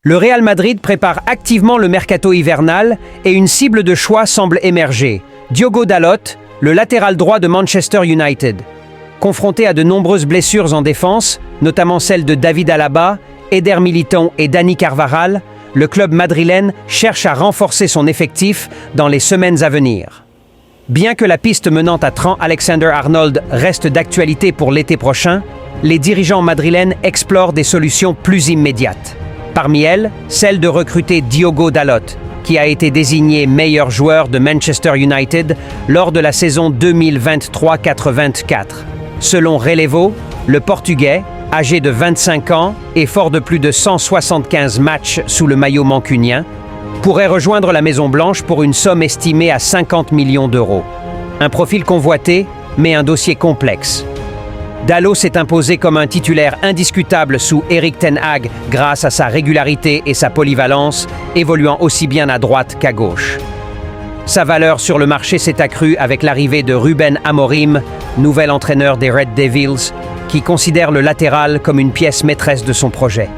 Le Real Madrid prépare activement le mercato hivernal et une cible de choix semble émerger. Diogo Dalot, le latéral droit de Manchester United. Confronté à de nombreuses blessures en défense, notamment celles de David Alaba, Eder Militão et Dani Carvajal, le club madrilène cherche à renforcer son effectif dans les semaines à venir. Bien que la piste menant à Trent Alexander-Arnold reste d'actualité pour l'été prochain, les dirigeants madrilènes explorent des solutions plus immédiates. Parmi elles, celle de recruter Diogo Dalot, qui a été désigné meilleur joueur de Manchester United lors de la saison 2023-24. Selon Relevo, le Portugais, âgé de 25 ans et fort de plus de 175 matchs sous le maillot mancunien, pourrait rejoindre la Maison-Blanche pour une somme estimée à 50 millions d'euros. Un profil convoité, mais un dossier complexe. Dalot s'est imposé comme un titulaire indiscutable sous Erik ten Hag grâce à sa régularité et sa polyvalence, évoluant aussi bien à droite qu'à gauche. Sa valeur sur le marché s'est accrue avec l'arrivée de Ruben Amorim, nouvel entraîneur des Red Devils, qui considère le latéral comme une pièce maîtresse de son projet.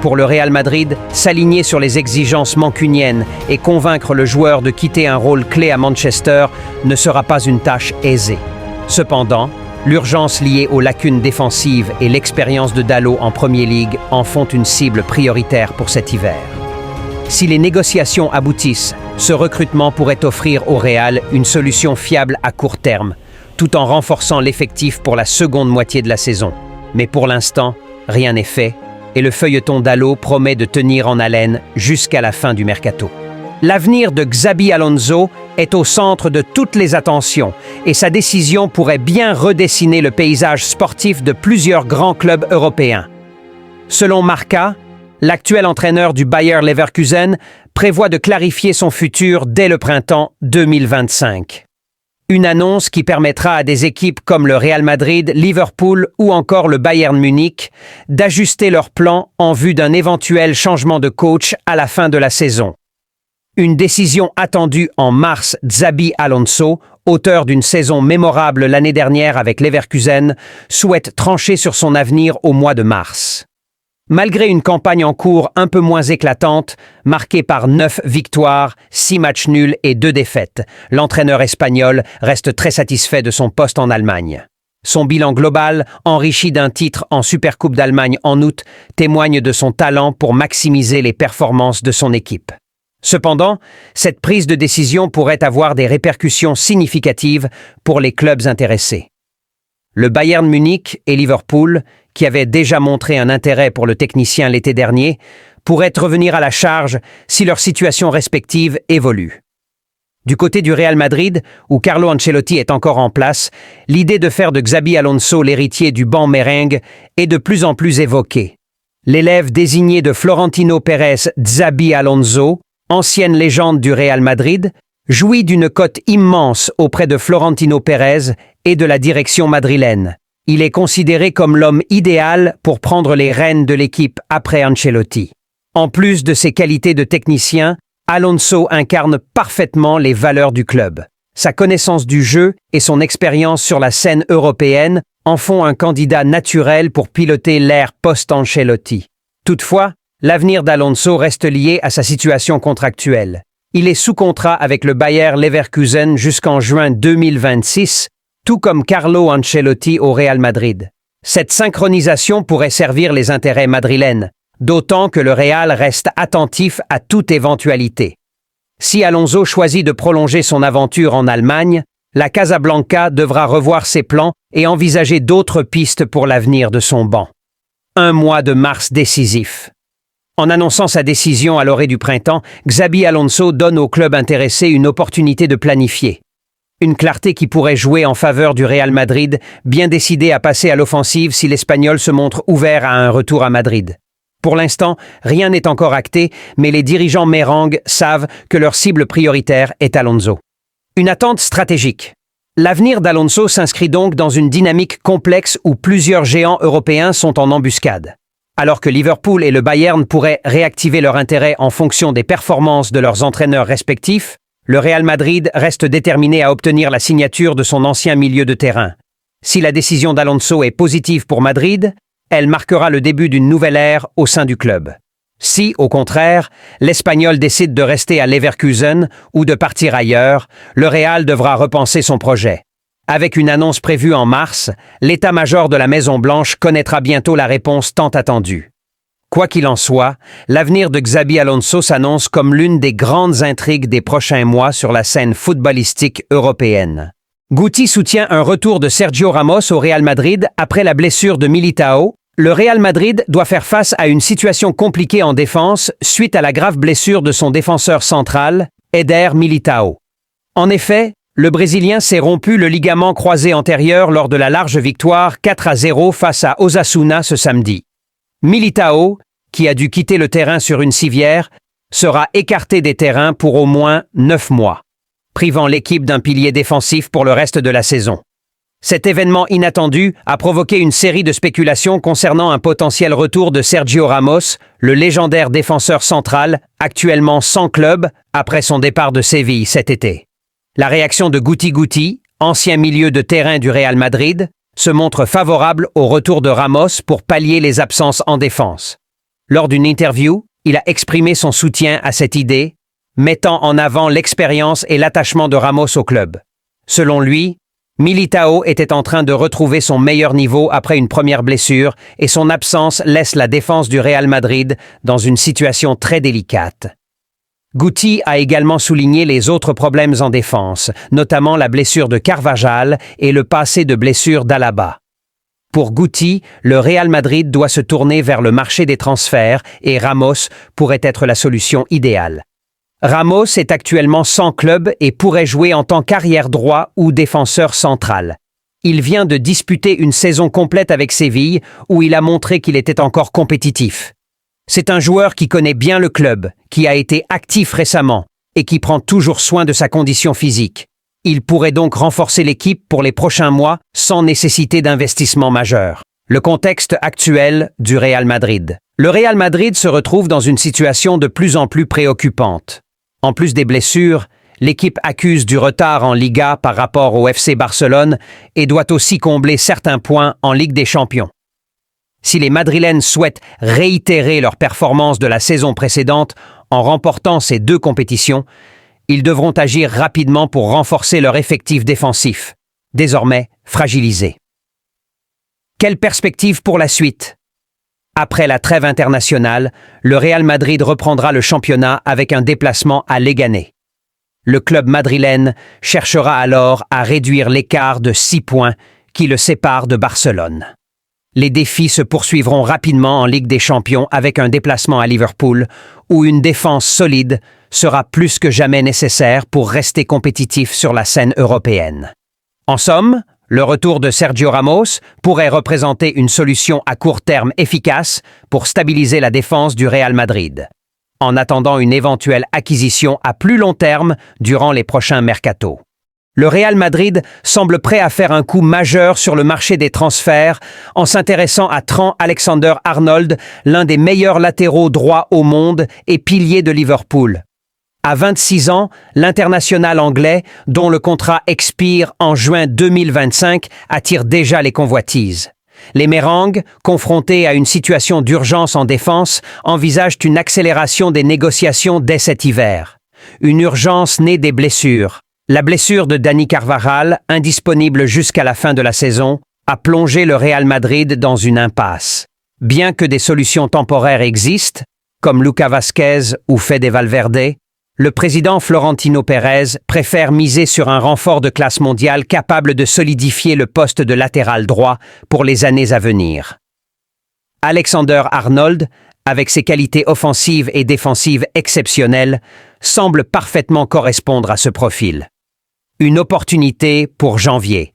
Pour le Real Madrid, s'aligner sur les exigences mancuniennes et convaincre le joueur de quitter un rôle clé à Manchester ne sera pas une tâche aisée. Cependant, l'urgence liée aux lacunes défensives et l'expérience de Dalot en Premier League en font une cible prioritaire pour cet hiver. Si les négociations aboutissent, ce recrutement pourrait offrir au Real une solution fiable à court terme, tout en renforçant l'effectif pour la seconde moitié de la saison. Mais pour l'instant, rien n'est fait, et le feuilleton Dalot promet de tenir en haleine jusqu'à la fin du mercato. L'avenir de Xabi Alonso est au centre de toutes les attentions et sa décision pourrait bien redessiner le paysage sportif de plusieurs grands clubs européens. Selon Marca, l'actuel entraîneur du Bayer Leverkusen prévoit de clarifier son futur dès le printemps 2025. Une annonce qui permettra à des équipes comme le Real Madrid, Liverpool ou encore le Bayern Munich d'ajuster leurs plans en vue d'un éventuel changement de coach à la fin de la saison. Une décision attendue en mars. Xabi Alonso, auteur d'une saison mémorable l'année dernière avec Leverkusen, souhaite trancher sur son avenir au mois de mars. Malgré une campagne en cours un peu moins éclatante, marquée par 9 victoires, 6 matchs nuls et 2 défaites, l'entraîneur espagnol reste très satisfait de son poste en Allemagne. Son bilan global, enrichi d'un titre en Supercoupe d'Allemagne en août, témoigne de son talent pour maximiser les performances de son équipe. Cependant, cette prise de décision pourrait avoir des répercussions significatives pour les clubs intéressés. Le Bayern Munich et Liverpool, qui avaient déjà montré un intérêt pour le technicien l'été dernier, pourraient revenir à la charge si leur situation respective évolue. Du côté du Real Madrid, où Carlo Ancelotti est encore en place, l'idée de faire de Xabi Alonso l'héritier du banc merengue est de plus en plus évoquée. L'élève désigné de Florentino Pérez, Xabi Alonso, ancienne légende du Real Madrid, jouit d'une cote immense auprès de Florentino Pérez et de la direction madrilène. Il est considéré comme l'homme idéal pour prendre les rênes de l'équipe après Ancelotti. En plus de ses qualités de technicien, Alonso incarne parfaitement les valeurs du club. Sa connaissance du jeu et son expérience sur la scène européenne en font un candidat naturel pour piloter l'ère post-Ancelotti. Toutefois, l'avenir d'Alonso reste lié à sa situation contractuelle. Il est sous contrat avec le Bayer Leverkusen jusqu'en juin 2026, tout comme Carlo Ancelotti au Real Madrid. Cette synchronisation pourrait servir les intérêts madrilènes, d'autant que le Real reste attentif à toute éventualité. Si Alonso choisit de prolonger son aventure en Allemagne, la Casablanca devra revoir ses plans et envisager d'autres pistes pour l'avenir de son banc. Un mois de mars décisif. En annonçant sa décision à l'orée du printemps, Xabi Alonso donne au club intéressé une opportunité de planifier. Une clarté qui pourrait jouer en faveur du Real Madrid, bien décidé à passer à l'offensive si l'Espagnol se montre ouvert à un retour à Madrid. Pour l'instant, rien n'est encore acté, mais les dirigeants merengues savent que leur cible prioritaire est Alonso. Une attente stratégique. L'avenir d'Alonso s'inscrit donc dans une dynamique complexe où plusieurs géants européens sont en embuscade. Alors que Liverpool et le Bayern pourraient réactiver leur intérêt en fonction des performances de leurs entraîneurs respectifs, le Real Madrid reste déterminé à obtenir la signature de son ancien milieu de terrain. Si la décision d'Alonso est positive pour Madrid, elle marquera le début d'une nouvelle ère au sein du club. Si, au contraire, l'Espagnol décide de rester à Leverkusen ou de partir ailleurs, le Real devra repenser son projet. Avec une annonce prévue en mars, l'état-major de la Maison-Blanche connaîtra bientôt la réponse tant attendue. Quoi qu'il en soit, l'avenir de Xabi Alonso s'annonce comme l'une des grandes intrigues des prochains mois sur la scène footballistique européenne. Guti soutient un retour de Sergio Ramos au Real Madrid après la blessure de Militao. Le Real Madrid doit faire face à une situation compliquée en défense suite à la grave blessure de son défenseur central, Eder Militao. En effet, le Brésilien s'est rompu le ligament croisé antérieur lors de la large victoire 4-0 face à Osasuna ce samedi. Militao, qui a dû quitter le terrain sur une civière, sera écarté des terrains pour au moins 9 mois, privant l'équipe d'un pilier défensif pour le reste de la saison. Cet événement inattendu a provoqué une série de spéculations concernant un potentiel retour de Sergio Ramos, le légendaire défenseur central, actuellement sans club après son départ de Séville cet été. La réaction de Guti, ancien milieu de terrain du Real Madrid, se montre favorable au retour de Ramos pour pallier les absences en défense. Lors d'une interview, il a exprimé son soutien à cette idée, mettant en avant l'expérience et l'attachement de Ramos au club. Selon lui, Militao était en train de retrouver son meilleur niveau après une première blessure et son absence laisse la défense du Real Madrid dans une situation très délicate. Guti a également souligné les autres problèmes en défense, notamment la blessure de Carvajal et le passé de blessure d'Alaba. Pour Guti, le Real Madrid doit se tourner vers le marché des transferts et Ramos pourrait être la solution idéale. Ramos est actuellement sans club et pourrait jouer en tant qu'arrière droit ou défenseur central. Il vient de disputer une saison complète avec Séville où il a montré qu'il était encore compétitif. C'est un joueur qui connaît bien le club, qui a été actif récemment et qui prend toujours soin de sa condition physique. Il pourrait donc renforcer l'équipe pour les prochains mois sans nécessité d'investissement majeur. Le contexte actuel du Real Madrid. Le Real Madrid se retrouve dans une situation de plus en plus préoccupante. En plus des blessures, l'équipe accuse du retard en Liga par rapport au FC Barcelone et doit aussi combler certains points en Ligue des Champions. Si les Madrilènes souhaitent réitérer leur performance de la saison précédente en remportant ces deux compétitions, ils devront agir rapidement pour renforcer leur effectif défensif, désormais fragilisé. Quelle perspective pour la suite ? Après la trêve internationale, le Real Madrid reprendra le championnat avec un déplacement à Leganés. Le club madrilène cherchera alors à réduire l'écart de 6 points qui le sépare de Barcelone. Les défis se poursuivront rapidement en Ligue des Champions avec un déplacement à Liverpool où une défense solide sera plus que jamais nécessaire pour rester compétitif sur la scène européenne. En somme, le retour de Sergio Ramos pourrait représenter une solution à court terme efficace pour stabiliser la défense du Real Madrid, en attendant une éventuelle acquisition à plus long terme durant les prochains mercatos. Le Real Madrid semble prêt à faire un coup majeur sur le marché des transferts en s'intéressant à Trent Alexander-Arnold, l'un des meilleurs latéraux droits au monde et pilier de Liverpool. À 26 ans, l'international anglais, dont le contrat expire en juin 2025, attire déjà les convoitises. Les Mérangues, confrontés à une situation d'urgence en défense, envisagent une accélération des négociations dès cet hiver. Une urgence née des blessures. La blessure de Dani Carvajal, indisponible jusqu'à la fin de la saison, a plongé le Real Madrid dans une impasse. Bien que des solutions temporaires existent, comme Lucas Vázquez ou Fede Valverde, le président Florentino Pérez préfère miser sur un renfort de classe mondiale capable de solidifier le poste de latéral droit pour les années à venir. Alexander-Arnold, avec ses qualités offensives et défensives exceptionnelles, semble parfaitement correspondre à ce profil. Une opportunité pour janvier.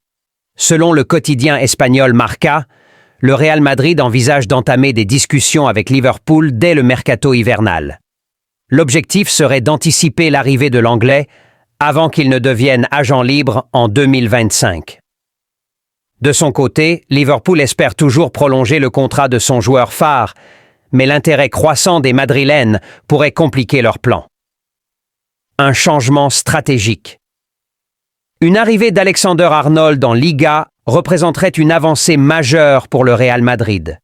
Selon le quotidien espagnol Marca, le Real Madrid envisage d'entamer des discussions avec Liverpool dès le mercato hivernal. L'objectif serait d'anticiper l'arrivée de l'Anglais avant qu'il ne devienne agent libre en 2025. De son côté, Liverpool espère toujours prolonger le contrat de son joueur phare, mais l'intérêt croissant des Madrilènes pourrait compliquer leur plan. Un changement stratégique. Une arrivée d'Alexander-Arnold en Liga représenterait une avancée majeure pour le Real Madrid.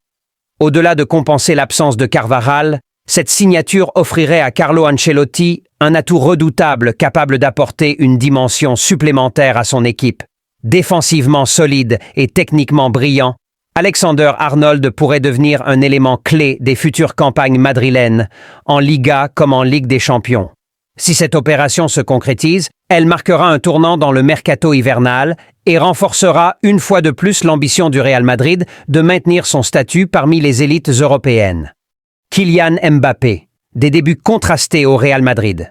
Au-delà de compenser l'absence de Carvajal, Cette signature offrirait à Carlo Ancelotti un atout redoutable capable d'apporter une dimension supplémentaire à son équipe. Défensivement solide et techniquement brillant, Alexander-Arnold pourrait devenir un élément clé des futures campagnes madrilènes, en Liga comme en Ligue des Champions. Si cette opération se concrétise, elle marquera un tournant dans le mercato hivernal et renforcera une fois de plus l'ambition du Real Madrid de maintenir son statut parmi les élites européennes. Kylian Mbappé, des débuts contrastés au Real Madrid.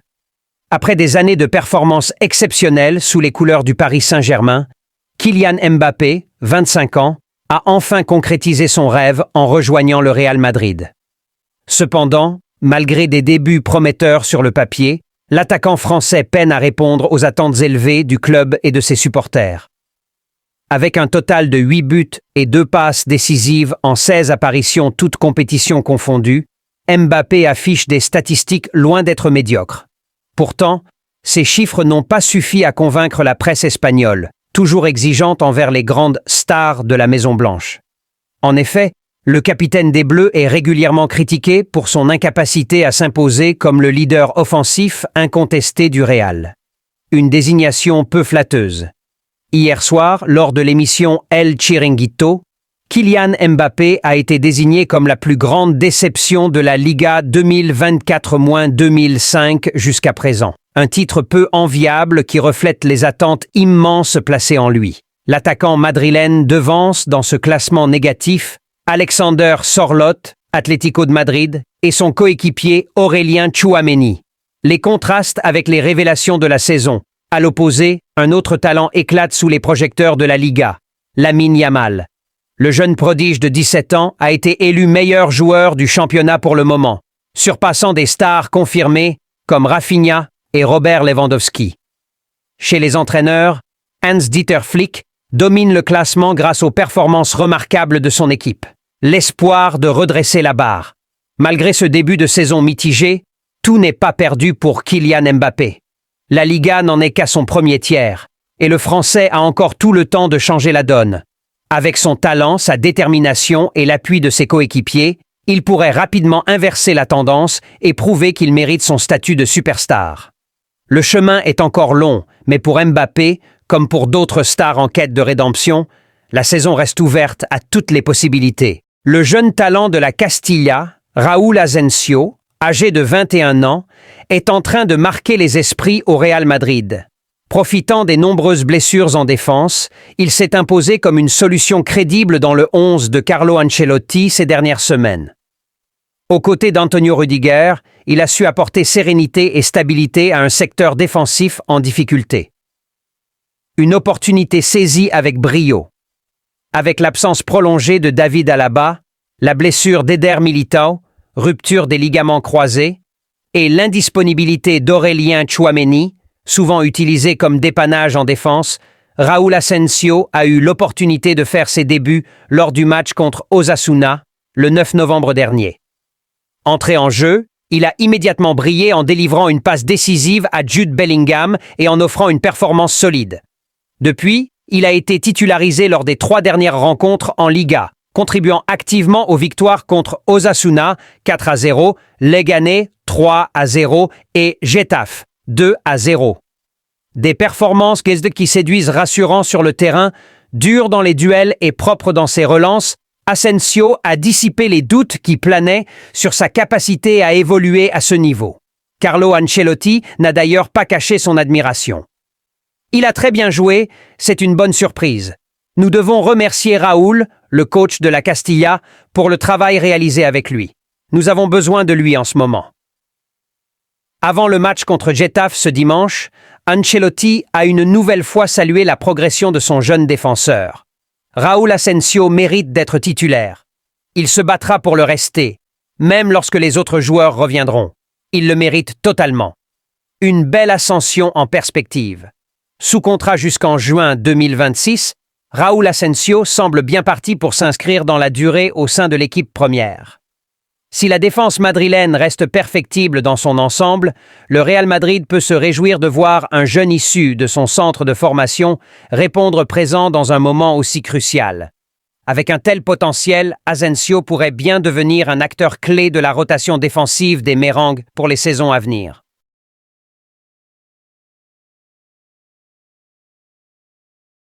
Après des années de performances exceptionnelles sous les couleurs du Paris Saint-Germain, Kylian Mbappé, 25 ans, a enfin concrétisé son rêve en rejoignant le Real Madrid. Cependant, malgré des débuts prometteurs sur le papier, l'attaquant français peine à répondre aux attentes élevées du club et de ses supporters. Avec un total de 8 buts et 2 passes décisives en 16 apparitions toutes compétitions confondues, Mbappé affiche des statistiques loin d'être médiocres. Pourtant, ces chiffres n'ont pas suffi à convaincre la presse espagnole, toujours exigeante envers les grandes stars de la Maison-Blanche. En effet, le capitaine des Bleus est régulièrement critiqué pour son incapacité à s'imposer comme le leader offensif incontesté du Real. Une désignation peu flatteuse. Hier soir, lors de l'émission El Chiringuito, Kylian Mbappé a été désigné comme la plus grande déception de la Liga 2024-2005 jusqu'à présent. Un titre peu enviable qui reflète les attentes immenses placées en lui. L'attaquant madrilène devance dans ce classement négatif Alexander Sorloth, Atlético de Madrid, et son coéquipier Aurélien Tchouaméni. Les contrastes avec les révélations de la saison. À l'opposé, un autre talent éclate sous les projecteurs de la Liga, Lamine Yamal. Le jeune prodige de 17 ans a été élu meilleur joueur du championnat pour le moment, surpassant des stars confirmées comme Rafinha et Robert Lewandowski. Chez les entraîneurs, Hans-Dieter Flick domine le classement grâce aux performances remarquables de son équipe. L'espoir de redresser la barre. Malgré ce début de saison mitigé, tout n'est pas perdu pour Kylian Mbappé. La Liga n'en est qu'à son premier tiers, et le Français a encore tout le temps de changer la donne. Avec son talent, sa détermination et l'appui de ses coéquipiers, il pourrait rapidement inverser la tendance et prouver qu'il mérite son statut de superstar. Le chemin est encore long, mais pour Mbappé, comme pour d'autres stars en quête de rédemption, la saison reste ouverte à toutes les possibilités. Le jeune talent de la Castilla, Raúl Asensio, âgé de 21 ans, est en train de marquer les esprits au Real Madrid. Profitant des nombreuses blessures en défense, il s'est imposé comme une solution crédible dans le 11 de Carlo Ancelotti ces dernières semaines. Aux côtés d'Antonio Rudiger, il a su apporter sérénité et stabilité à un secteur défensif en difficulté. Une opportunité saisie avec brio. Avec l'absence prolongée de David Alaba, la blessure d'Eder Militao, rupture des ligaments croisés, et l'indisponibilité d'Aurélien Tchouaméni, souvent utilisé comme dépannage en défense, Raúl Asensio a eu l'opportunité de faire ses débuts lors du match contre Osasuna, le 9 novembre dernier. Entré en jeu, il a immédiatement brillé en délivrant une passe décisive à Jude Bellingham et en offrant une performance solide. Depuis, il a été titularisé lors des 3 dernières rencontres en Liga, contribuant activement aux victoires contre Osasuna 4-0, Leganés 3-0 et Getafe 2-0. Des performances qui séduisent rassurant sur le terrain, dures dans les duels et propres dans ses relances, Asensio a dissipé les doutes qui planaient sur sa capacité à évoluer à ce niveau. Carlo Ancelotti n'a d'ailleurs pas caché son admiration. Il a très bien joué, c'est une bonne surprise. Nous devons remercier Raúl, le coach de la Castilla, pour le travail réalisé avec lui. Nous avons besoin de lui en ce moment. Avant le match contre Getafe ce dimanche, Ancelotti a une nouvelle fois salué la progression de son jeune défenseur. Raúl Asensio mérite d'être titulaire. Il se battra pour le rester, même lorsque les autres joueurs reviendront. Il le mérite totalement. Une belle ascension en perspective. Sous contrat jusqu'en juin 2026, Raúl Asensio semble bien parti pour s'inscrire dans la durée au sein de l'équipe première. Si la défense madrilène reste perfectible dans son ensemble, le Real Madrid peut se réjouir de voir un jeune issu de son centre de formation répondre présent dans un moment aussi crucial. Avec un tel potentiel, Asensio pourrait bien devenir un acteur clé de la rotation défensive des Merengues pour les saisons à venir.